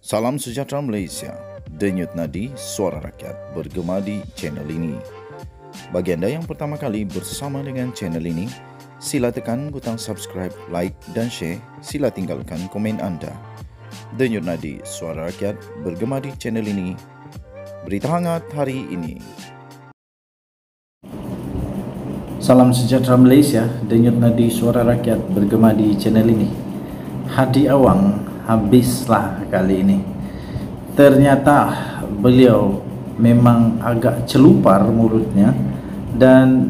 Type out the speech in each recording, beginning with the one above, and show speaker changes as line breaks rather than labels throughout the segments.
Salam sejahtera Malaysia, denyut nadi suara rakyat bergema di channel ini. Bagi anda yang pertama kali bersama dengan channel ini, sila tekan butang subscribe, like dan share, sila tinggalkan komen anda. Denyut nadi suara rakyat bergema di channel ini. Berita hangat hari ini.
Salam sejahtera Malaysia, denyut nadi suara rakyat bergema di channel ini. Hadi Awang habislah kali ini. Ternyata beliau memang agak celupar mulutnya dan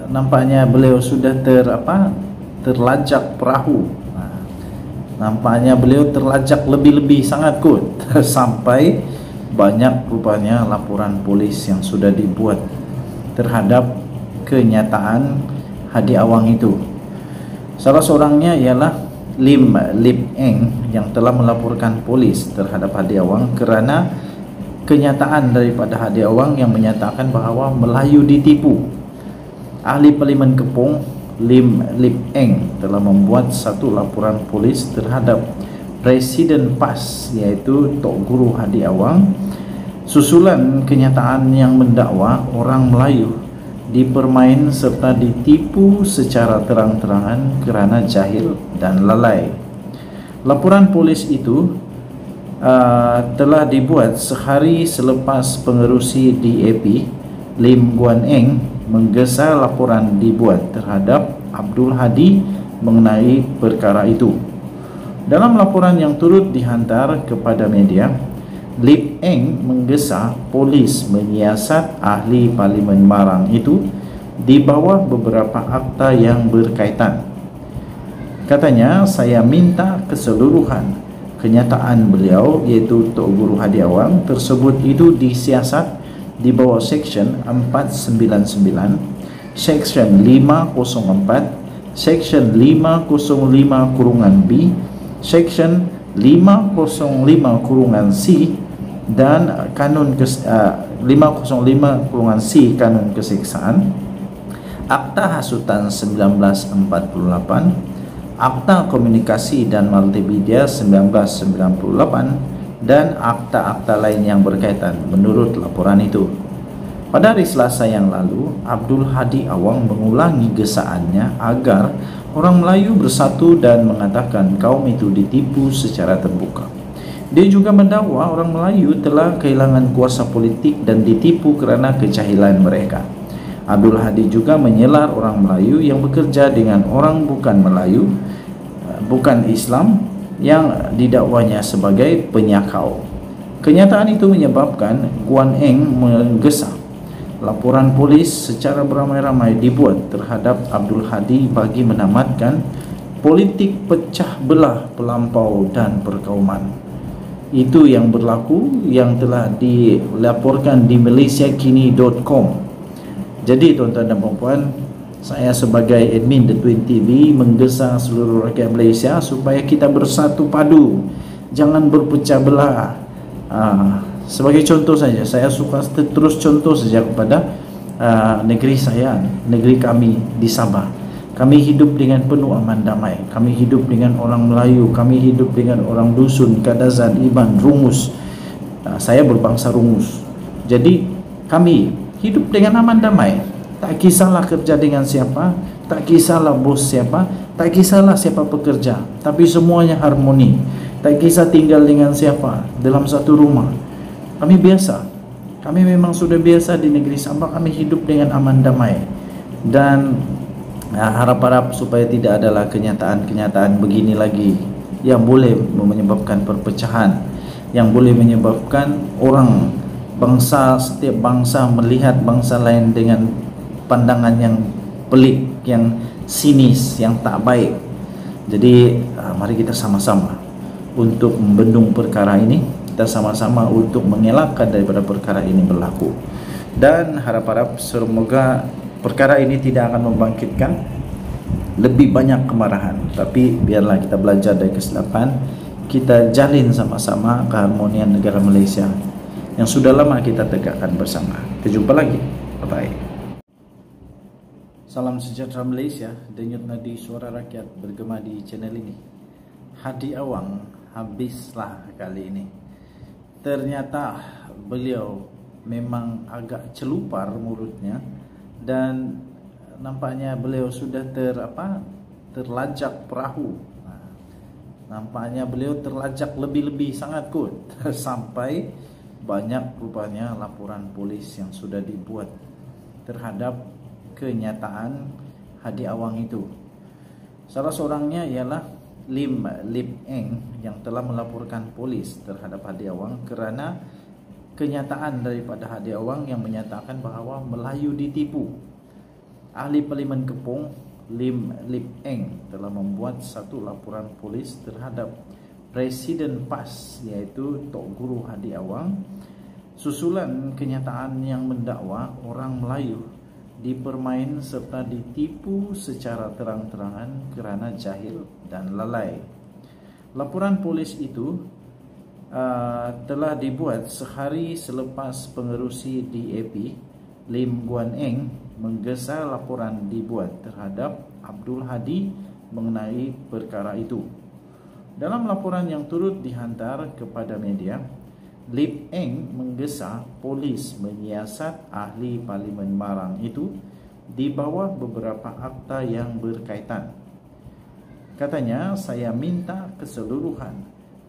nampaknya beliau sudah terlajak perahu. Nampaknya beliau terlajak lebih-lebih sangat kot sampai banyak rupanya laporan polis yang sudah dibuat terhadap kenyataan Hadi Awang itu. Salah seorangnya ialah Lim Lip Eng yang telah melaporkan polis terhadap Hadi Awang kerana kenyataan daripada Hadi Awang yang menyatakan bahawa Melayu ditipu. Ahli Parlimen Kepong Lim Lip Eng telah membuat satu laporan polis terhadap Presiden PAS iaitu Tok Guru Hadi Awang susulan kenyataan yang mendakwa orang Melayu dipermain serta ditipu secara terang-terangan kerana jahil dan lalai. Laporan polis itu telah dibuat sehari selepas pengerusi DAP Lim Guan Eng menggesa laporan dibuat terhadap Abdul Hadi mengenai perkara itu. Dalam laporan yang turut dihantar kepada media, Lip Eng menggesa polis menyiasat ahli Parlimen Marang itu di bawah beberapa akta yang berkaitan. Katanya, saya minta keseluruhan kenyataan beliau iaitu Tok Guru Hadi Awang tersebut itu disiasat di bawah Seksyen 499, Seksyen 504, Seksyen 505(b), Seksyen 505(c) dan Kanun 505(c) Kanun Keseksaan, Akta Hasutan 1948, Akta Komunikasi dan Multimedia 1998 dan akta-akta lain yang berkaitan menurut laporan itu. Pada hari Selasa yang lalu, Abdul Hadi Awang mengulangi gesaannya agar orang Melayu bersatu dan mengatakan kaum itu ditipu secara terbuka. Dia juga mendakwa orang Melayu telah kehilangan kuasa politik dan ditipu kerana kejahilan mereka. Abdul Hadi juga menyelar orang Melayu yang bekerja dengan orang bukan Melayu, bukan Islam, yang didakwanya sebagai penyakau. Kenyataan itu menyebabkan Guan Eng menggesa laporan polis secara beramai-ramai dibuat terhadap Abdul Hadi bagi menamatkan politik pecah belah pelampau dan perkauman. Itu yang berlaku yang telah dilaporkan di malaysiakini.com. Jadi tuan-tuan dan puan-puan, saya sebagai admin The Twin TV menggesa seluruh rakyat Malaysia supaya kita bersatu padu, jangan berpecah belah. Sebagai contoh saja, saya suka terus contoh saja kepada negeri saya, negeri kami di Sabah. Kami hidup dengan penuh aman damai. Kami hidup dengan orang Melayu, kami hidup dengan orang dusun, Kadazan, Iban, Rungus. Saya berbangsa Rungus. Jadi kami hidup dengan aman damai. Tak kisahlah kerja dengan siapa, tak kisahlah bos siapa, tak kisahlah siapa pekerja, tapi semuanya harmoni. Tak kisah tinggal dengan siapa dalam satu rumah. Kami biasa. Kami memang sudah biasa di negeri Sabah. Kami hidup dengan aman damai. Dan harap-harap supaya tidak adalah kenyataan-kenyataan begini lagi yang boleh menyebabkan perpecahan, yang boleh menyebabkan orang setiap bangsa melihat bangsa lain dengan pandangan yang pelik, yang sinis, yang tak baik. Jadi mari kita sama-sama untuk membendung perkara ini. Kita sama-sama untuk mengelakkan daripada perkara ini berlaku. Dan harap-harap semoga perkara ini tidak akan membangkitkan lebih banyak kemarahan. Tapi biarlah kita belajar dari kesilapan, kita jalin sama-sama keharmonian negara Malaysia yang sudah lama kita tegakkan bersama. Kita jumpa lagi. Bye-bye. Salam sejahtera Malaysia, denyut nadi suara rakyat bergema di channel ini. Hadi Awang habislah kali ini. ternyata beliau memang agak celupar mulutnya dan nampaknya beliau sudah terlajak perahu. Nampaknya beliau terlajak lebih-lebih sangat kot sampai banyak rupanya laporan polis yang sudah dibuat terhadap kenyataan Hadi Awang itu. Salah seorangnya ialah Lim Lip Eng yang telah melaporkan polis terhadap Hadi Awang kerana kenyataan daripada Hadi Awang yang menyatakan bahawa Melayu ditipu. Ahli Parlimen Kepong Lim Lip Eng telah membuat satu laporan polis terhadap Presiden PAS iaitu Tok Guru Hadi Awang susulan kenyataan yang mendakwa orang Melayu dipermain serta ditipu secara terang-terangan kerana jahil dan lalai. Laporan polis itu telah dibuat sehari selepas pengerusi DAP Lim Guan Eng menggesa laporan dibuat terhadap Abdul Hadi mengenai perkara itu. Dalam laporan yang turut dihantar kepada media, Lip Eng menggesa polis menyiasat ahli Parlimen Marang itu di bawah beberapa akta yang berkaitan. Katanya, saya minta keseluruhan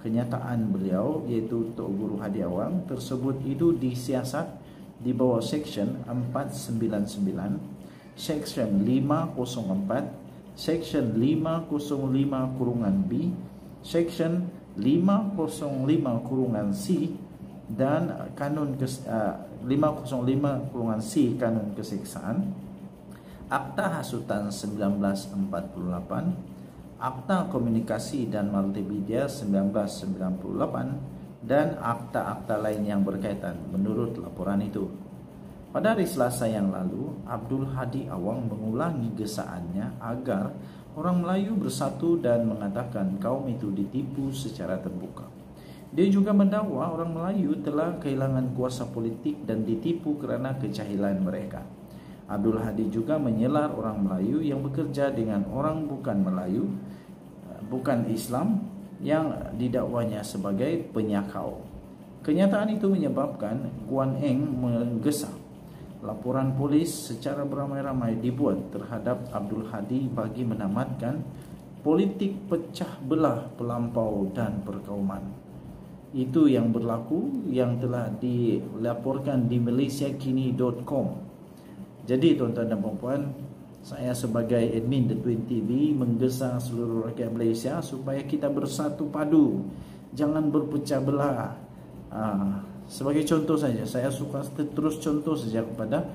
kenyataan beliau iaitu Tok Guru Hadi Awang tersebut itu disiasat di bawah Seksyen 499, Seksyen 504, Seksyen 505(B), Seksyen 505(C) dan Kanun 505(C) Kanun Keseksaan, Akta Hasutan 1948, Akta Komunikasi dan Multimedia 1998 dan akta-akta lain yang berkaitan menurut laporan itu. Pada hari Selasa yang lalu, Abdul Hadi Awang mengulangi gesaannya agar orang Melayu bersatu dan mengatakan kaum itu ditipu secara terbuka. Dia juga mendakwa orang Melayu telah kehilangan kuasa politik dan ditipu kerana kejahilan mereka. Abdul Hadi juga menyelar orang Melayu yang bekerja dengan orang bukan Melayu, bukan Islam, yang didakwanya sebagai penyakau. Kenyataan itu menyebabkan Guan Eng menggesa laporan polis secara beramai-ramai dibuat terhadap Abdul Hadi bagi menamatkan politik pecah belah pelampau dan perkauman. Itu yang berlaku yang telah dilaporkan di malaysiakini.com. Jadi tuan-tuan dan puan-puan, saya sebagai admin The Twin TV menggesa seluruh rakyat Malaysia supaya kita bersatu padu, jangan berpecah belah. Sebagai contoh saja, saya suka terus contoh saja kepada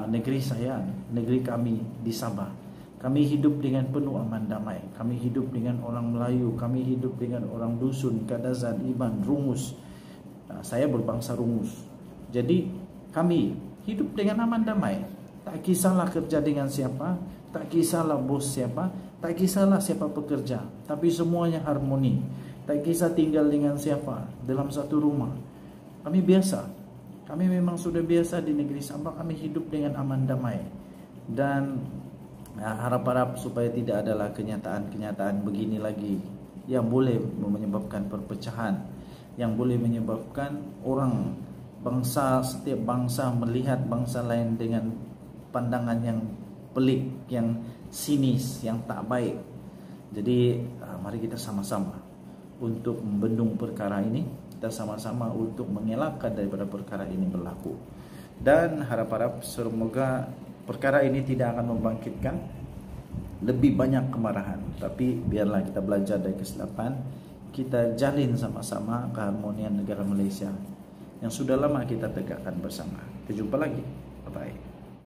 negeri saya, negeri kami di Sabah. Kami hidup dengan penuh aman damai. Kami hidup dengan orang Melayu, kami hidup dengan orang dusun, Kadazan, Iban, Rungus. Saya berbangsa Rungus. Jadi kami hidup dengan aman damai. Tak kisahlah kerja dengan siapa, tak kisahlah bos siapa, tak kisahlah siapa pekerja, tapi semuanya harmoni. Tak kisah tinggal dengan siapa dalam satu rumah. Kami biasa. Kami memang sudah biasa di negeri Sabah. Kami hidup dengan aman damai. Dan harap-harap supaya tidak adalah kenyataan-kenyataan begini lagi yang boleh menyebabkan perpecahan, yang boleh menyebabkan orang bangsa, setiap bangsa melihat bangsa lain dengan pandangan yang pelik, yang sinis, yang tak baik. Jadi mari kita sama-sama untuk membendung perkara ini. Kita sama-sama untuk mengelakkan daripada perkara ini berlaku. Dan harap-harap semoga perkara ini tidak akan membangkitkan lebih banyak kemarahan. Tapi biarlah kita belajar dari kesilapan, kita jalin sama-sama keharmonian negara Malaysia yang sudah lama kita tegakkan bersama. Kita jumpa lagi. Bye-bye.